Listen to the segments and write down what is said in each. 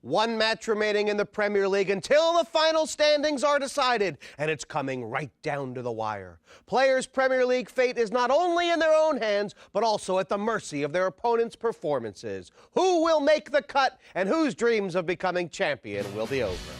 One match remaining in the Premier League until the final standings are decided, and it's coming right down to the wire. Players' Premier League fate is not only in their own hands, but also at the mercy of their opponents' performances. Who will make the cut, and whose dreams of becoming champion will be over?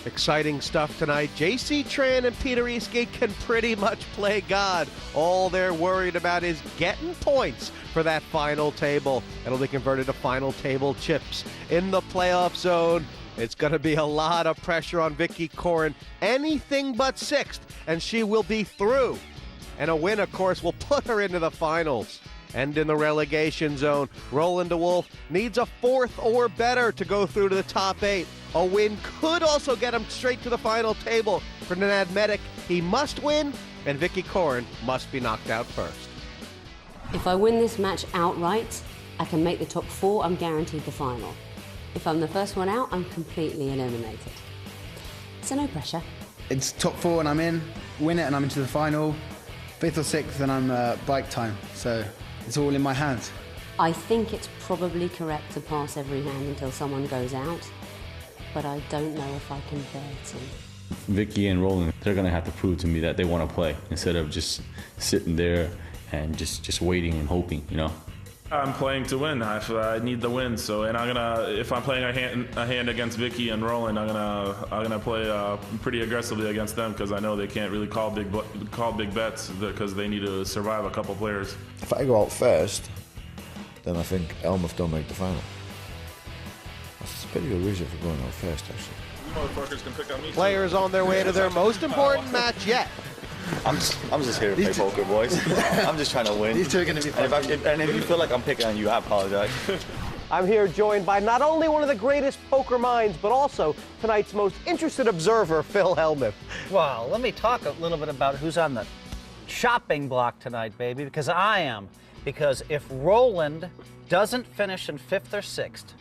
Exciting stuff tonight. J.C. Tran and Peter Eastgate can pretty much play God. All they're worried about is getting points for that final table. It'll be converted to final table chips. In the playoff zone, it's going to be a lot of pressure on Vicky Coren. Anything but sixth, and she will be through. And a win, of course, will put her into the finals. And in the relegation zone, Roland de Wolf needs a fourth or better to go through to the top 8. A win could also get him straight to the final table. For Nenad Medic, he must win, and Vicky Coren must be knocked out first. If I win this match outright, I can make the top 4, I'm guaranteed the final. If I'm the first one out, I'm completely eliminated. So no pressure. It's top 4 and I'm in, win it and I'm into the final. 5th or 6th and I'm bike time, so it's all in my hands. I think it's probably correct to pass every hand until someone goes out, but I don't know if I can bear to. Vicky and Roland, they're going to have to prove to me that they want to play instead of just sitting there and just waiting and hoping, you know. I'm playing to win. I need the win. So, and if I'm playing a hand against Vicky and Roland, I'm gonna play pretty aggressively against them because I know they can't really call big bets because they need to survive a couple players. If I go out first, then I think Elmouth don't make the final. That's a pretty good reason for going out first, actually. You motherfuckers can pick on me. Players on their way to their most important match yet. I'm just here to play poker, boys. I'm just trying to win. These two are going to be fun. And if you feel like I'm picking on you, I apologize. I'm here joined by not only one of the greatest poker minds, but also tonight's most interested observer, Phil Hellmuth. Well, let me talk a little bit about who's on the chopping block tonight, baby, because I am. Because if Roland doesn't finish in 5th or 6th,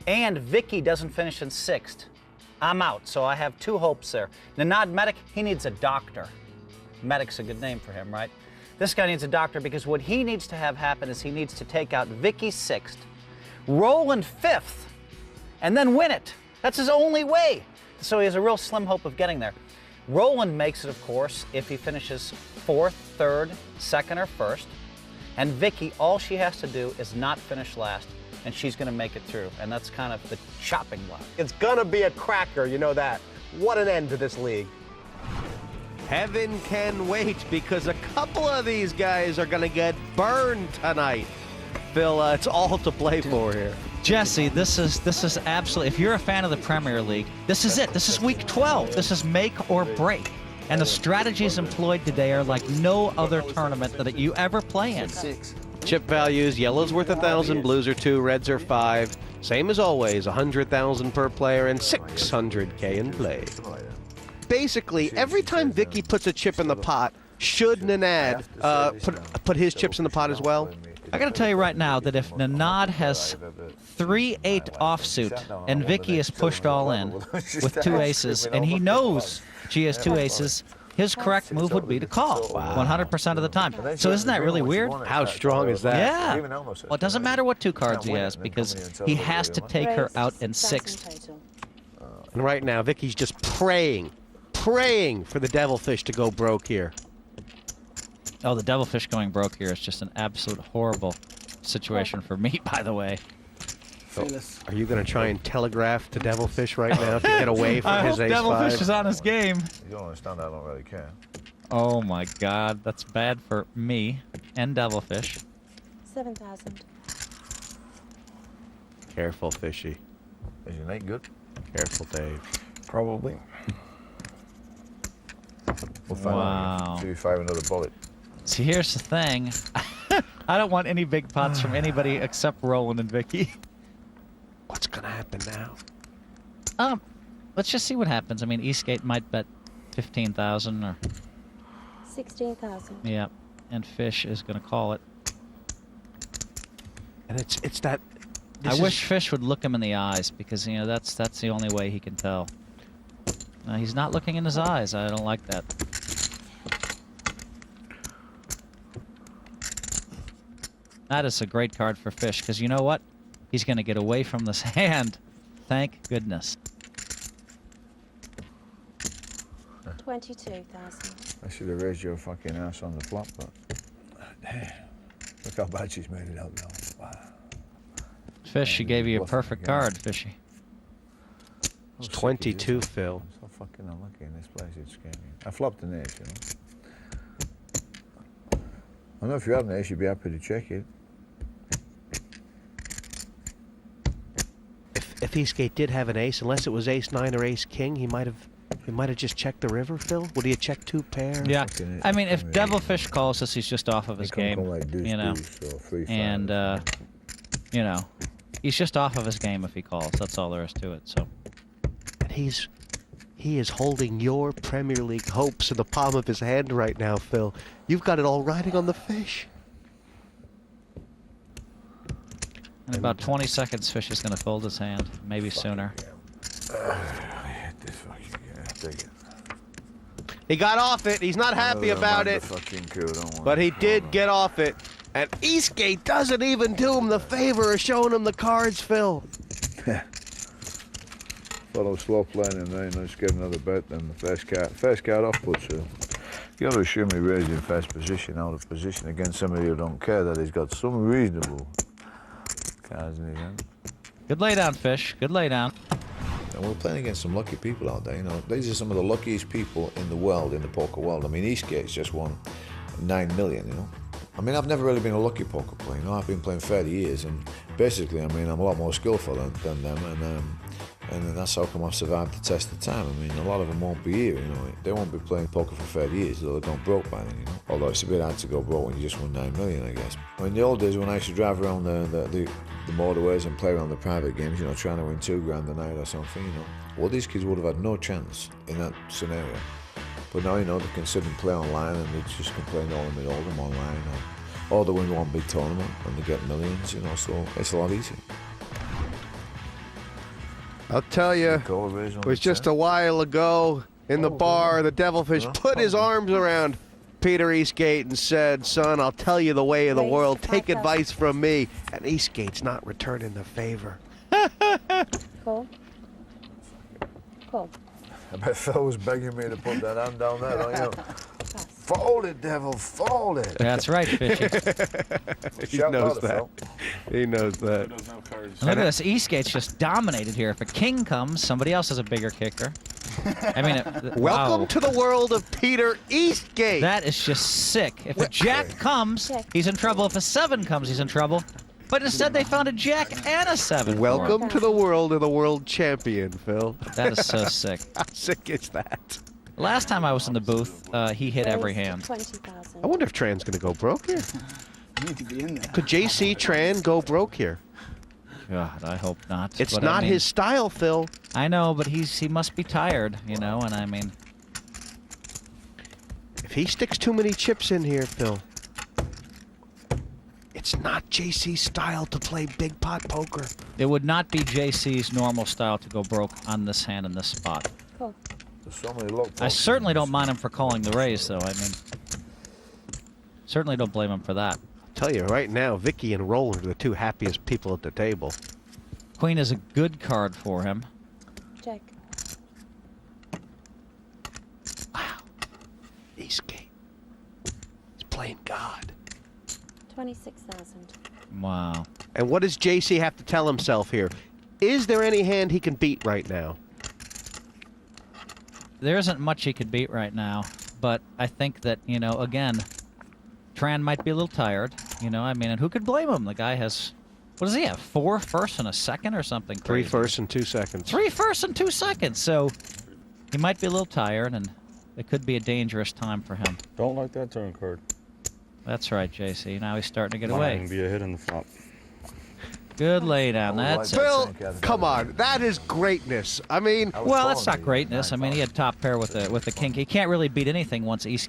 and Vicky doesn't finish in 6th, I'm out. So I have 2 hopes there. Nenad Medic, he needs a doctor. Medic's a good name for him, right? This guy needs a doctor because what he needs to have happen is he needs to take out Vicky 6th, Roland 5th, and then win it. That's his only way. So he has a real slim hope of getting there. Roland makes it, of course, if he finishes 4th, 3rd, 2nd, or 1st. And Vicky, all she has to do is not finish last, and she's going to make it through. And that's kind of the chopping block. It's gonna be a cracker, you know that. What an end to this league. Heaven can wait because a couple of these guys are going to get burned tonight. Phil, it's all to play for here. Jesse, this is absolutely, if you're a fan of the Premier League, this is it. This is week 12. This is make or break. And the strategies employed today are like no other tournament that you ever play in. Chip values, yellow's worth 1,000, blues are 2, reds are 5. Same as always, 100,000 per player and 600K in play. Basically, every time Vicky puts a chip in the pot, should Nenad put his chips in the pot as well? I got to tell you right now that if Nenad has 3-8 offsuit and Vicky is pushed all in with 2 aces, and he knows she has 2 aces, his correct move would be to call 100% of the time. So isn't that really weird? How strong is that? Yeah. Well, it doesn't matter what 2 cards he has because he has to take her out in 6th. And right now, Vicky's just praying for the Devilfish to go broke here. Oh, the Devilfish going broke here is just an absolute horrible situation for me, by the way. So, are you going to try and telegraph to Devilfish right now to get away from his ace-5? Devilfish is on his game. You don't understand that, I don't really care. Oh my God, that's bad for me and Devilfish. 7,000. Careful, Fishy. Is your night good? Careful, Dave. Probably. We'll find out. 2-5 another bullet. See, here's the thing. I don't want any big pots from anybody except Roland and Vicky. What's going to happen now? Let's just see what happens. I mean, Eastgate might bet 15,000 or 16,000. Yeah, and Fish is going to call it. And it's that. I wish Fish would look him in the eyes because you know that's the only way he can tell. He's not looking in his eyes. I don't like that. That is a great card for Fish because you know what? He's going to get away from this hand. Thank goodness. 22,000. I should have raised your fucking ass on the flop, but look how bad she's made it out now. Wow. Fish, she gave you a perfect card, Fishy. It's 22, Phil. I'm so fucking unlucky in this place. It's scary. I flopped an ace, you know. I know if you have an ace, you'd be happy to check it. If Eastgate did have an ace, unless it was ace-9 or ace-king, he might have just checked the river, Phil. Would he have checked 2 pair? Yeah, I mean, if Devilfish calls us, he's just off of his game, you know. And you know, he's just off of his game if he calls. That's all there is to it. So. And he is holding your Premier League hopes in the palm of his hand right now, Phil. You've got it all riding on the fish. In about 20 seconds, Fish is going to fold his hand, maybe sooner. I hate this fucking guy. Take it. He got off it. He's not happy about it. But he did get off it. And Eastgate doesn't even do him the favor of showing him the cards, Phil. Fellow slow playing and then let's get another bet than the first card off puts you got to assume he raised in first position, out of position against somebody who don't care that he's got some reasonable cards in his hand. Good laydown, Fish. Good laydown. And we're playing against some lucky people out there, you know. These are some of the luckiest people in the world, in the poker world. I mean, Eastgate's just won 9 million, you know. I mean, I've never really been a lucky poker player, you know. I've been playing 30 years, and basically, I mean, I'm a lot more skillful than them, and that's how come I've survived the test of time. I mean, a lot of them won't be here, you know. They won't be playing poker for 30 years, they'll have gone broke by then, you know. Although it's a bit hard to go broke when you just won 9 million, I guess. In the old days, when I used to drive around the motorways and play around the private games, you know, trying to win $2,000 a night or something, you know. Well, these kids would have had no chance in that scenario. But now, you know, they can sit and play online and they just can play all them online. Or they win one big tournament and they get millions, you know, so it's a lot easier. I'll tell you, it was just a while ago in the bar, the Devilfish put his arms around Peter Eastgate and said, son, I'll tell you the way of the world. Take advice from me. And Eastgate's not returning the favor. Cool. Cool. I bet Phil was begging me to put that hand down there, don't you? Fold it, devil, fold it. That's right, Fishy. He knows that. He knows that. Look at this. Eastgate's just dominated here. If a king comes, somebody else has a bigger kicker. I mean, welcome to the world of Peter Eastgate. That is just sick. If a jack comes, he's in trouble. If a 7 comes, he's in trouble. But instead, they found a jack and a 7. Welcome to the world of the world champion, Phil. That is so sick. How sick is that? Last time I was in the booth, he hit every hand. 20,000. I wonder if Tran's going to go broke here. You need to be in there. Could JC Tran go broke here? God, I hope not. It's but not I mean, his style, Phil. I know, but he must be tired, you know, and I mean... If he sticks too many chips in here, Phil, it's not JC's style to play big pot poker. It would not be JC's normal style to go broke on this hand in this spot. Cool. I certainly don't mind him for calling the raise, though. I mean, certainly don't blame him for that. I'll tell you right now, Vicky and Roland are the 2 happiest people at the table. Queen is a good card for him. Check. Wow. Eastgate. He's playing God. 26,000. Wow. And what does JC have to tell himself here? Is there any hand he can beat right now? There isn't much he could beat right now, but I think that, you know, again, Tran might be a little tired, you know, I mean, and who could blame him? The guy has, what does he have, 4 firsts and a second or something crazy? 3 firsts and 2 seconds. 3 firsts and 2 seconds, so he might be a little tired, and it could be a dangerous time for him. Don't like that turn card. That's right, JC. Now he's starting to get away. Might be a hit in the flop. Good laydown. That's Phil, come on. That is greatness. I mean... Well, that's not greatness. I mean, he had top pair with the king. He can't really beat anything once East